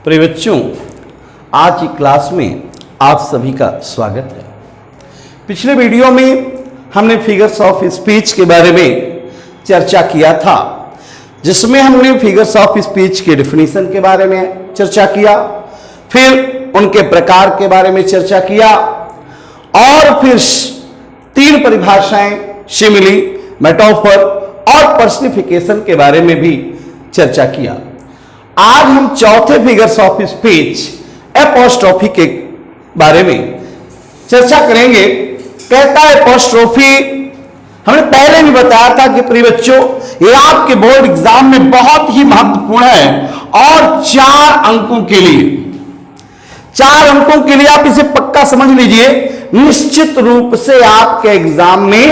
प्रिय बच्चों, आज की क्लास में आप सभी का स्वागत है। पिछले वीडियो में हमने फिगर्स ऑफ स्पीच के बारे में चर्चा किया था, जिसमें हमने फिगर्स ऑफ स्पीच के डेफिनेशन के बारे में चर्चा किया, फिर उनके प्रकार के बारे में चर्चा किया और फिर 3 परिभाषाएं सिमिली, मेटाफर और पर्सनिफिकेशन के बारे में भी चर्चा किया। आज हम चौथे फिगर्स ऑफ स्पीच एपोस्ट्रोफी के बारे में चर्चा करेंगे। कहता है एपोस्ट्रोफी, हमने पहले भी बताया था कि प्रिय बच्चों, ये आपके बोर्ड एग्जाम में बहुत ही महत्वपूर्ण है और 4 अंकों के लिए आप इसे पक्का समझ लीजिए। निश्चित रूप से आपके एग्जाम में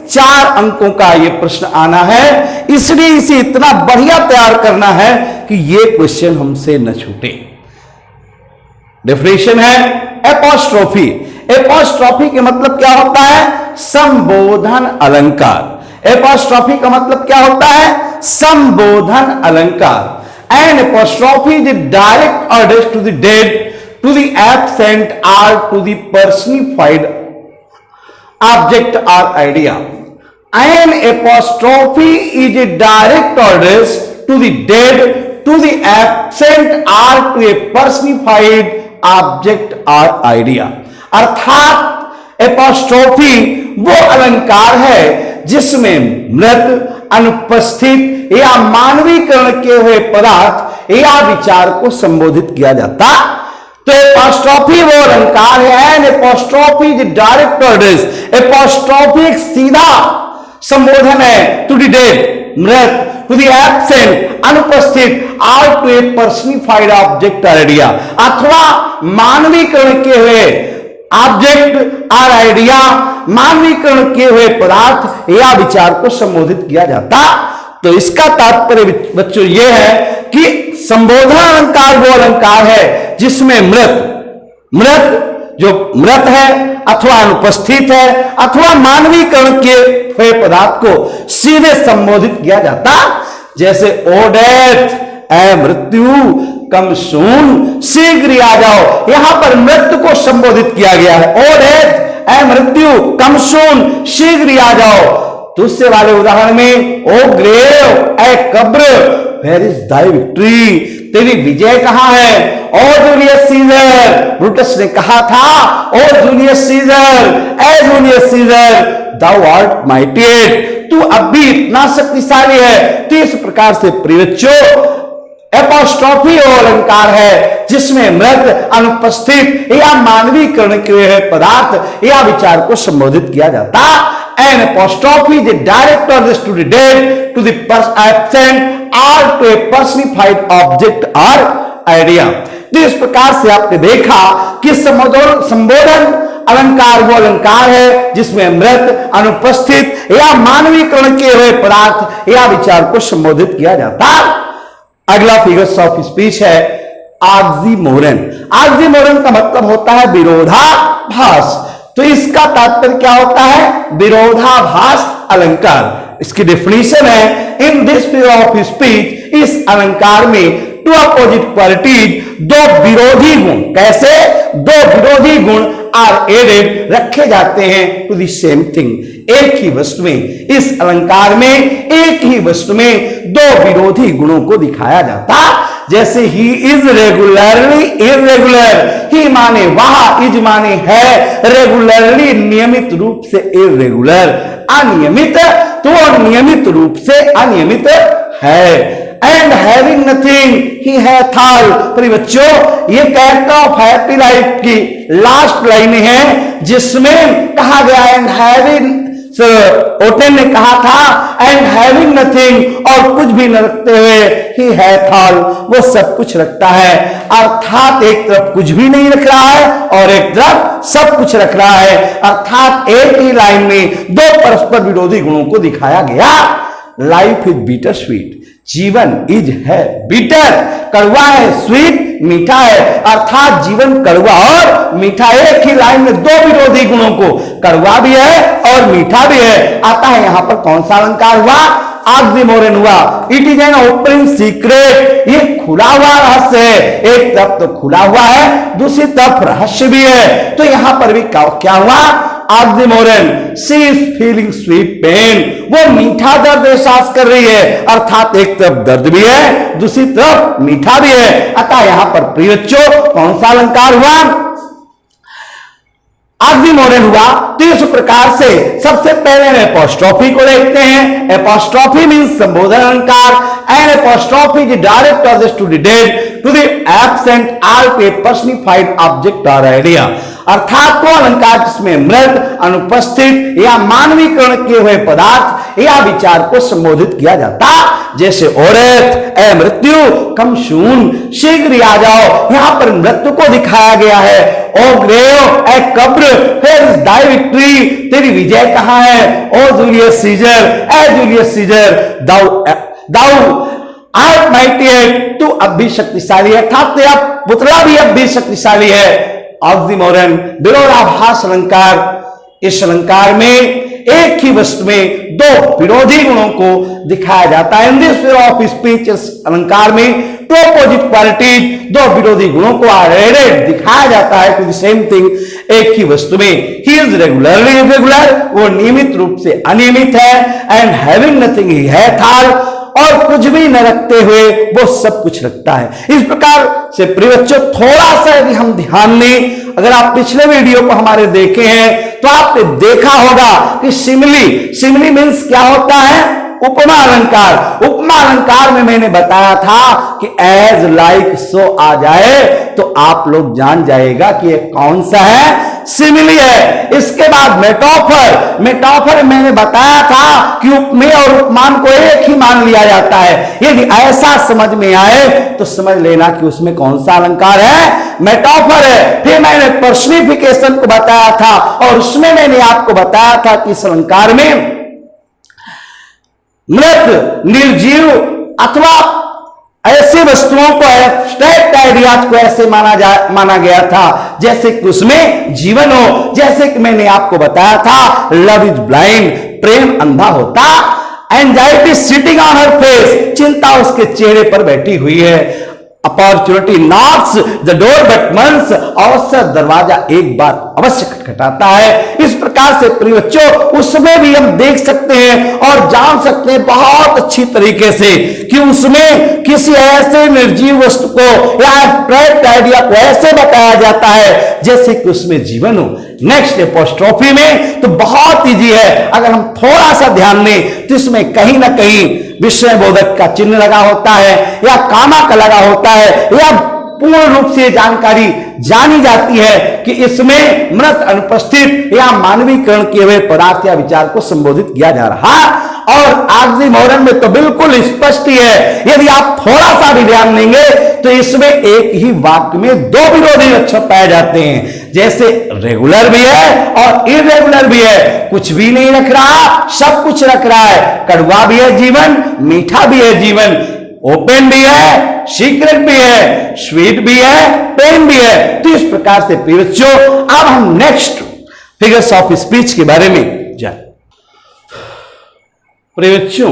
4 अंकों का यह प्रश्न आना है, इसलिए इसे इतना बढ़िया तैयार करना है कि यह क्वेश्चन हमसे न छूटे। डेफिनेशन है एपोस्ट्रोफी। एपोस्ट्रोफी के मतलब क्या होता है? संबोधन अलंकार। एपोस्ट्रोफी का मतलब क्या होता है? संबोधन अलंकार। An apostrophe is direct order to the dead, to the absent और to the personified object or idea. An apostrophe is a direct orders to the dead, to the absent or to a personified object or idea. अर्थात apostrophe वो अलंकार है जिसमें मृत, अनुपस्थित या मानवीकरण किए हुए पदार्थ या विचार को संबोधित किया जाता। तो एपोस्ट्रोफी वो अलंकार है। An apostrophe is direct orders. Apostrophe एक सीधा संबोधन है टू द डेड, मृत, टू द एब्सेंट, अनुपस्थित, और टू ए पर्सनिफाइड ऑब्जेक्ट और आइडिया, अथवा मानवीकरण किए हुए ऑब्जेक्ट और आइडिया, मानवीकरण किए हुए पदार्थ या विचार को संबोधित किया जाता। तो इसका तात्पर्य बच्चों यह है कि संबोधन अलंकार वो अलंकार है जिसमें मृत जो मृत है अथवा अनुपस्थित है अथवा मानवीकरण किए हुए पदार्थ को सीधे संबोधित किया जाता। जैसे ओ डेथ, ए मृत्यु, कम सून, शीघ्र आ जाओ। यहां पर मृत्यु को संबोधित किया गया है। ओ डेथ, ए मृत्यु, कम सून, शीघ्र आ जाओ। दूसरे वाले उदाहरण में ओ ग्रेव, ए कब्र, वेयर इज दाई विक्ट्री, तेरी विजय कहां है? ओ जूलियस सीजर, ब्रूटस ने कहा था, ओ जूलियस सीजर, ए जूलियस सीजर, दाउ आर्ट माइटिएट, तू अब भी इतना शक्तिशाली है। तो इस प्रकार से प्रिय बच्चों, एपोस्ट्रोफी वो अलंकार है जिसमें मृत, अनुपस्थित या मानवीकरण किए हुए पदार्थ या विचार को संबोधित किया जाता। An apostrophe is a direct orders to the dead, to the absent or to a personified object or idea. तो इस प्रकार से आपने देखा कि संबोधन अलंकार वो अलंकार है जिसमें मृत, अनुपस्थित या मानवीकरण किए हुए पदार्थ या विचार को संबोधित किया जाता। अगला फिगर्स ऑफ स्पीच है ऑक्सीमोरन। ऑक्सीमोरन का मतलब होता है विरोधाभास। तो इसका तात्पर्य क्या होता है? विरोधाभास अलंकार। इसकी डेफिनेशन है in this figure of speech, इस अलंकार में टू अपोजिट क्वालिटीज, 2 विरोधी गुण। कैसे? 2 विरोधी गुण आर एडेड, रखे जाते हैं टू द सेम थिंग, एक ही वस्तु में। इस अलंकार में एक ही वस्तु में 2 विरोधी गुणों को दिखाया जाता। जैसे ही इज रेगुलरली इरेगुलर, ही माने वह, इज माने है, रेगुलरली नियमित रूप से इरेगुलर, अनियमित, तो नियमित रूप से अनियमित है। And having nothing, he hath all. पर बच्चों, ये कैरेक्टर ऑफ हैप्पी लाइफ की लास्ट लाइन है जिसमें कहा गया एंड हैविंग, ओटेन ने कहा था एंड हैविंग नथिंग, और कुछ भी न रखते हुए ही हैथ ऑल, वो सब कुछ रखता है। अर्थात एक तरफ कुछ भी नहीं रख रहा है और एक तरफ सब कुछ रख रहा है। अर्थात एक ही लाइन में 2 परस्पर विरोधी गुणों को दिखाया गया। लाइफ इज बिटर स्वीट, जीवन इज है बिटर, कड़वा है, स्वीट मीठा है। अर्थात जीवन कड़वा और मीठा, एक ही लाइन में 2 विरोधी गुणों को, कड़वा भी है और मीठा भी है। आता है यहां पर कौन सा अलंकार हुआ? ऑक्सीमोरन हुआ, it is an open secret, ये खुला हुआ रहस्य है। एक तरफ तो खुला हुआ है, दूसरी तरफ रहस्य भी है। तो यहां पर भी क्या हुआ, oxymoron, she is feeling sweet pain, वो मीठा दर्द एहसास कर रही है, अर्थात एक तरफ दर्द भी है, दूसरी तरफ मीठा भी है। अतः यहां पर प्रिय बच्चों कौन सा अलंकार हुआ, ऑक्सीमोरन हुआ। तो इस प्रकार से सबसे पहले एपोस्ट्रोफी को देखते हैं। एपोस्ट्रोफी मींस संबोधन अलंकार, and apostrophe is direct address to the dead, to the absent, or to a personified object और आइडिया, अर्थात वो अलंकार जिसमें मृत, अनुपस्थित या मानवीकरण किए हुए पदार्थ या विचार को संबोधित किया जाता, जैसे औरत, ए मृत्यु, कम शून, शीघ्र आ जाओ। यहां पर मृत्यु को दिखाया गया है। ओ ग्रेव, ए कब्र, फिर दाई विक्ट्री, तेरी विजय कहां है। ओ जूलियस सीजर, ए Julius Caesar, thou art mighty, तू अब भी शक्तिशाली है, अर्थात तेरा पुतला भी अब भी शक्तिशाली है। ऑक्सीमोरन विरोधाभास अलंकार, इस अलंकार में एक ही वस्तु में दो विरोधी गुणों को दिखाया जाता है। In this figure of speech, इस अलंकार में टू अपोजिट क्वालिटीज, दो विरोधी गुणों को एडेड दिखाया जाता है टू द सेम थिंग, एक ही वस्तु में। ही इज रेगुलरली इरेगुलर, वो नियमित रूप से अनियमित है, एंड हैविंग नथिंग, ही है थाल, और कुछ भी न रखते हुए वो सब कुछ रखता है। इस प्रकार से प्रिय बच्चों थोड़ा सा यदि हम ध्यान दें, अगर आप पिछले वीडियो को हमारे देखे हैं तो आपने देखा होगा कि सिमिली मीन्स क्या होता है, उपमा अलंकार। उपमा अलंकार में मैंने बताया था कि एज लाइक सो आ जाए तो आप लोग जान जाएगा कि ये कौन सा है, सिमिली है। इसके बाद मेटाफर, मेटाफर मैंने बताया था कि उपमेय और उपमान को एक ही मान लिया जाता है। यदि ऐसा समझ में आए तो समझ लेना कि उसमें कौन सा अलंकार है, मेटाफर है। फिर मैंने पर्सनिफिकेशन को बताया था और उसमें मैंने आपको बताया था कि इस अलंकार में मृत, निर्जीव अथवा ऐसे वस्तुओं को, एब्स्ट्रैक्ट आइडियाज को ऐसे माना गया था जैसे कि उसमें जीवन हो। जैसे कि मैंने आपको बताया था लव इज ब्लाइंड, प्रेम अंधा होता, anxiety sitting on her face, चिंता उसके चेहरे पर बैठी हुई है, opportunity knocks the door but once, अवसर दरवाजा एक बार अवश्य खटखटाता है। इस प्रकार से प्रिय बच्चों उसमें भी हम देख सकते हैं और जान सकते हैं बहुत अच्छी तरीके से कि उसमें किसी ऐसे निर्जीव वस्तु को या एब्स्ट्रैक्ट आइडिया को ऐसे बताया जाता है जैसे कि उसमें जीवन हो। नेक्स्ट एपोस्ट्रोफी में तो बहुत इजी है, अगर हम थोड़ा सा ध्यान दें तो इसमें कहीं ना कहीं विषय बोधक का चिन्ह लगा होता है या कामा का लगा होता है, या पूर्ण रूप से जानकारी जानी जाती है कि इसमें मृत, अनुपस्थित या मानवीकरण किए हुए पदार्थ या विचार को संबोधित किया जा रहा है। और ऑक्सीमोरन में तो बिल्कुल स्पष्ट ही है, यदि आप थोड़ा सा भी ध्यान देंगे तो इसमें एक ही वाक्य में दो विरोधी लक्षण पाए जाते हैं, जैसे रेगुलर भी है और इरेगुलर भी है। कुछ भी नहीं रख रहा, सब कुछ रख रहा है, कड़वा भी है जीवन, मीठा भी है जीवन, ओपन भी है, सीक्रेट भी है, स्वीट भी है, पेन भी है। तो इस प्रकार से प्रिय बच्चों अब हम नेक्स्ट फिगर्स ऑफ स्पीच के बारे में जाए। प्रिय बच्चों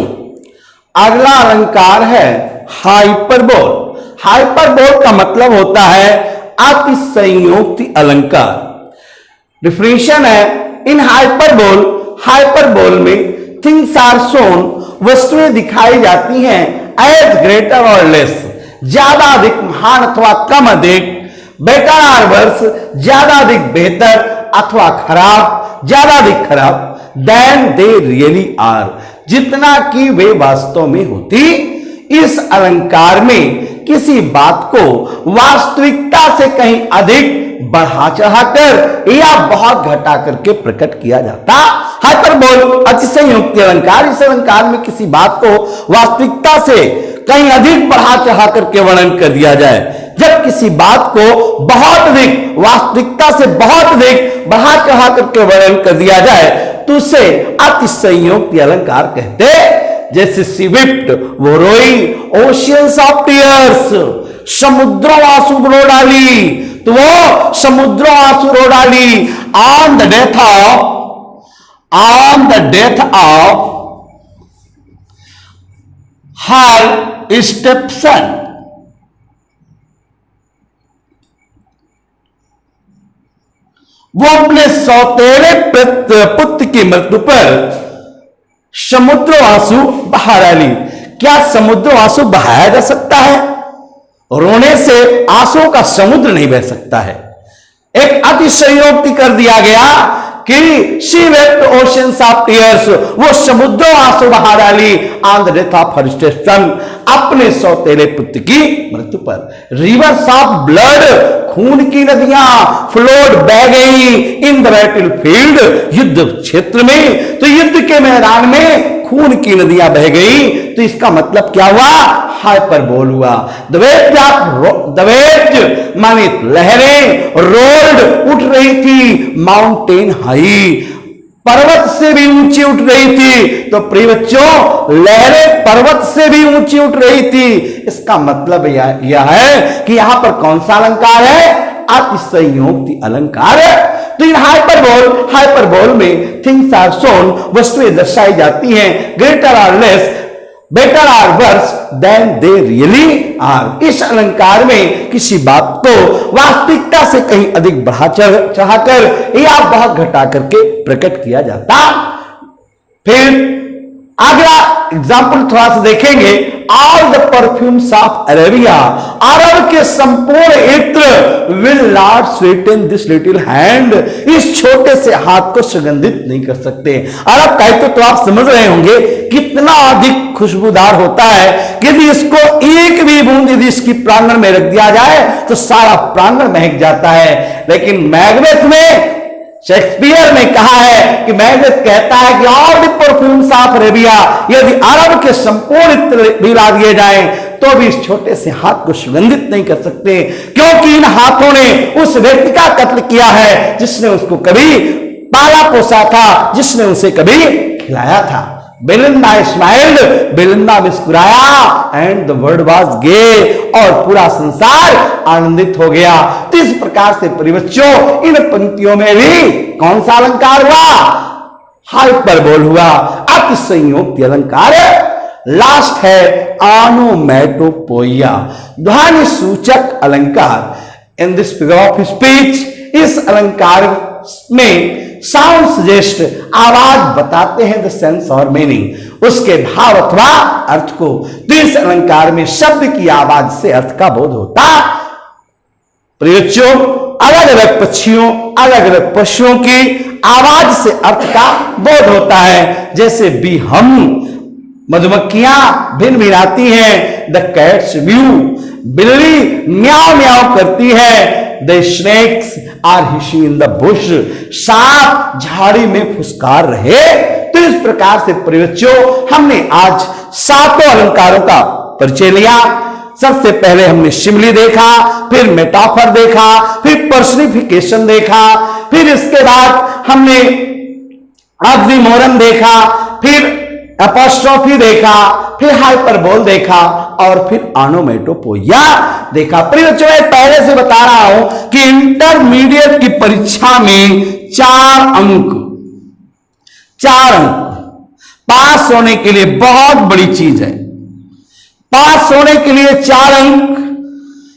अगला अलंकार है हाइपरबोल। हाइपरबोल का मतलब होता है अतिशयोक्ति अलंकार। डिफिनेशन है इन हाइपरबोल, हाइपरबोल में थिंग्स आर शोन, वस्तुएं दिखाई जाती हैं एज ग्रेटर और लेस, ज्यादा अधिक, महान अथवा कम अधिक, बेटर और वर्स, ज्यादा अधिक बेहतर अथवा खराब, ज्यादा अधिक खराब, देन दे रियली आर, जितना कि वे वास्तव में होती। इस अलंकार में किसी बात को वास्तविकता से कहीं अधिक बढ़ा चढ़ाकर या बहुत घटा करके प्रकट किया जाता। हाइपरबोल अतिशयोक्ति अलंकार, इस अलंकार में किसी बात को वास्तविकता से कहीं अधिक बढ़ा चढ़ा करके वर्णन कर दिया जाए। जब किसी बात को बहुत अधिक, वास्तविकता से बहुत अधिक बढ़ा चढ़ा करके वर्णन कर दिया जाए तो उसे अतिशयोक्ति अलंकार कहते हैं। जैसे सी विप्ट, वो रोई, ओशियंस ऑफ टीयर्स, समुद्रों आंसू रो डाली, तो वो समुद्रों आंसू रो डाली ऑन द डेथ ऑफ हाल स्टेप्सन वो अपने सौतेले पुत्र की मृत्यु पर समुद्र बहा डाली। क्या समुद्र आंसू बहाया जा सकता है? रोने से आंसू का समुद्र नहीं बह सकता है। एक अतिशयोक्ति कर दिया गया कि she wept oceans of tears, वो समुद्रों आंसू बहा डाली on the death of her stepson, अपने सौतेले पुत्र की मृत्यु पर। रिवर्स ऑफ ब्लड, खून की नदियां फ्लोड बह गई इन द बैटल फील्ड, युद्ध क्षेत्र में। तो युद्ध के मैदान में खून की नदियां बह गई, तो इसका मतलब क्या हुआ? हाइपरबोल हुआ। द वेव्स माने लहरें, रोल्ड उठ रही थी माउंटेन हाई, पर्वत से भी ऊंची उठ रही थी। तो प्रिय बच्चों, लहरें पर्वत से भी ऊंची उठ रही थी। इसका मतलब यह है कि यहां पर कौन सा अलंकार है? अतिशयोक्ति अलंकार है। तो इन हाइपरबोल में थिंग्स आर शोन, वस्तुएं दर्शाई जाती हैं ग्रेटर और लेस, बेटर और worse than they really are. इस अलंकार में किसी बात को वास्तविकता से कहीं अधिक बढ़ा चढ़ाकर या बहुत घटा करके प्रकट किया जाता। फिर अगला एग्जाम्पल थोड़ा सा देखेंगे। All the perfumes of Arabia, अरब के संपूर्ण इत्र will not sweeten this little hand, इस छोटे से हाथ को सुगंधित नहीं कर सकते। अरब का इत्र तो आप समझ रहे होंगे कितना अधिक खुशबूदार होता है कि यदि इसको एक भी बूंद यदि इसकी प्रांगण में रख दिया जाए तो सारा प्रांगण महक जाता है। लेकिन मैकबेथ में शेक्सपियर ने कहा है कि मैकबेथ कहता है कि all the perfumes of Arabia, यदि अरब के संपूर्ण इत्र भी ला दिए जाएं तो भी इस छोटे से हाथ को सुगंधित नहीं कर सकते, क्योंकि इन हाथों ने उस व्यक्ति का कत्ल किया है जिसने उसको कभी पाला पोसा था, जिसने उसे कभी खिलाया था। बेलिंदा स्माइल्ड, बेलिंदा मुस्कुराया एंड द वर्ल्ड वाज गे, और पूरा संसार आनंदित हो गया। तो इस प्रकार से प्रिय बच्चों, इन पंक्तियों में भी कौन सा अलंकार हुआ? हाइपरबोल हुआ, अतिशयोक्ति अलंकार। लास्ट है ऑनोमैटोपोइया, ध्वनि सूचक अलंकार। In this figure of speech, इस अलंकार में साउंड सजेस्ट, आवाज बताते हैं द सेंस और मीनिंग, उसके भाव अथवा अर्थ को। तो इस अलंकार में शब्द की आवाज से अर्थ का बोध होता। प्रियों, अलग अलग पक्षियों, अलग अलग पशुओं की आवाज से अर्थ का बोध होता है। जैसे बी हम, मधुमक्खियां भिन भिनाती हैं, द कैट्स व्यू, बिल्ली म्याऊ म्याऊ करती है, the snakes are hissing in the bush, सांप झाड़ी में फुसकार रहे। तो इस प्रकार से प्रियों, हमने आज 7 अलंकारों का परिचय लिया। सबसे पहले हमने शिमली देखा, फिर मेटाफर देखा, फिर पर्सनिफिकेशन देखा, फिर इसके बाद हमने ऑक्सीमोरन देखा, फिर एपोस्ट्रोफी देखा, फिर हाइपरबोल देखा, और फिर ऑनोमैटोपोइया देखा। प्रियों, पहले से बता रहा हूं कि इंटरमीडिएट की परीक्षा में 4 अंक पास होने के लिए बहुत बड़ी चीज है। पास होने के लिए 4 अंक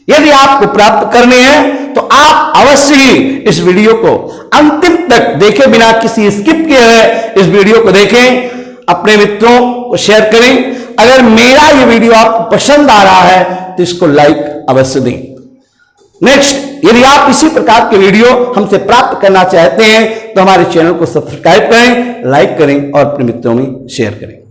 यदि आपको प्राप्त करने हैं तो आप अवश्य ही इस वीडियो को अंतिम तक देखे बिना किसी स्किप किए हुए इस वीडियो को देखें, अपने मित्रों को शेयर करें। अगर मेरा ये वीडियो आपको पसंद आ रहा है तो इसको लाइक अवश्य दें। नेक्स्ट, यदि आप इसी प्रकार के वीडियो हमसे प्राप्त करना चाहते हैं तो हमारे चैनल को सब्सक्राइब करें, लाइक करें और अपने मित्रों में शेयर करें।